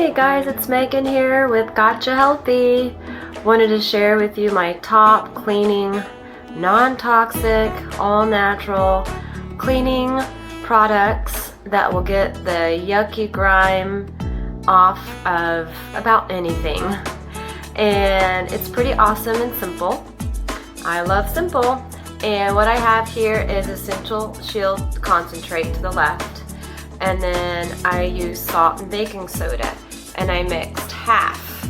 Hey guys, it's Megan here with Gotcha Healthy. Wanted to share with you my top cleaning, non-toxic, all-natural cleaning products that will get the yucky grime off of about anything. And it's pretty awesome and simple. I love simple. And what I have here is Essential Shield Concentrate to the left. And then I use salt and baking soda. And I mixed half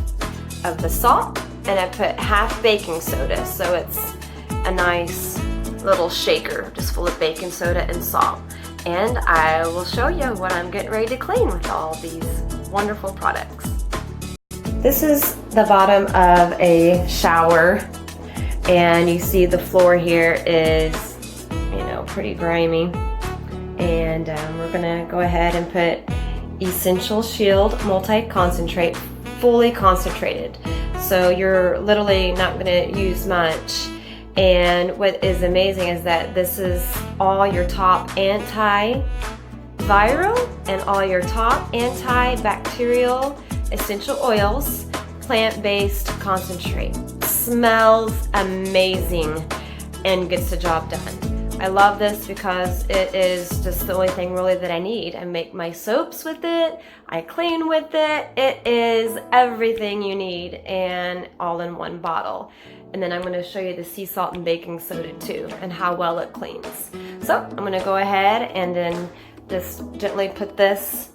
of the salt and I put half baking soda. So it's a nice little shaker just full of baking soda and salt. And I will show you what I'm getting ready to clean with all these wonderful products. This is the bottom of a shower. And you see the floor here is, pretty grimy. And we're gonna go ahead and put Essential Shield Multi-Concentrate, fully concentrated. So you're literally not gonna use much. And what is amazing is that this is all your top antiviral and all your top antibacterial essential oils, plant-based concentrate. Smells amazing and gets the job done. I love this because it is just the only thing really that I need. I make my soaps with it, I clean with it. It is everything you need and all in one bottle. And then I'm going to show you the sea salt and baking soda too and how well it cleans. So I'm going to go ahead and then just gently put this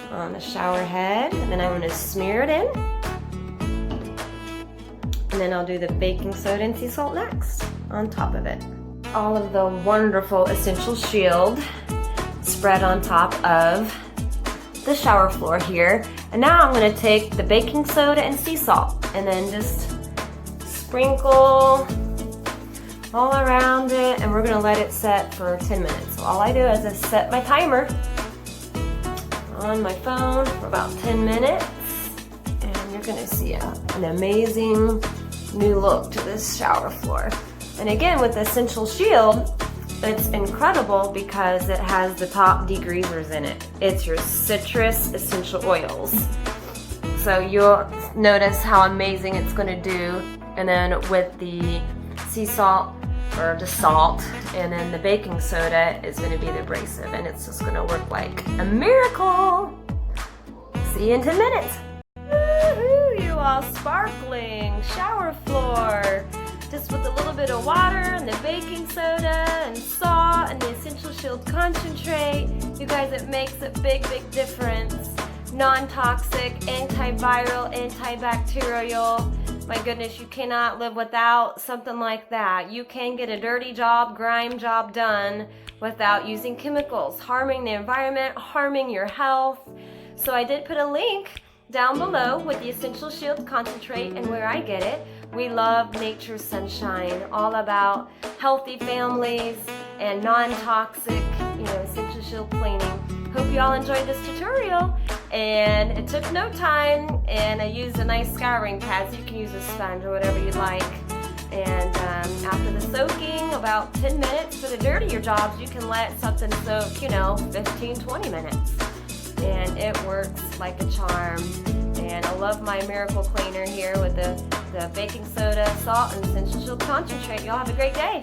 on the shower head, and then I'm going to smear it in. And then I'll do the baking soda and sea salt next on top of it. All of the wonderful Essential Shield spread on top of the shower floor here. And now I'm going to take the baking soda and sea salt and then just sprinkle all around it, and we're going to let it set for 10 minutes. So all I do is just set my timer on my phone for about 10 minutes, and you're going to see an amazing new look to this shower floor. And again, with Essential Shield, it's incredible because it has the top degreasers in it. It's your citrus essential oils. So you'll notice how amazing it's going to do. And then with the sea salt, or the salt, and then the baking soda is going to be the abrasive, and it's just going to work like a miracle. See you in 10 minutes. Woohoo, you all sparkling shower floor. Just with a little bit of water and the baking soda and salt and the Essential Shield Concentrate. You guys, it makes a big, big difference. Non-toxic, antiviral, antibacterial. My goodness, you cannot live without something like that. You can get a dirty job, grime job done without using chemicals, harming the environment, harming your health. So I did put a link down below with the Essential Shield Concentrate and where I get it. We love nature's sunshine, all about healthy families and non-toxic, Essential Shield cleaning. Hope you all enjoyed this tutorial, and it took no time, and I used a nice scouring pad, so you can use a sponge or whatever you like. And after the soaking, about 10 minutes. For the dirtier jobs, you can let something soak, 15-20 minutes. And it works like a charm. And I love my miracle cleaner here with the baking soda, salt, and Essential Shield Concentrate. Y'all have a great day.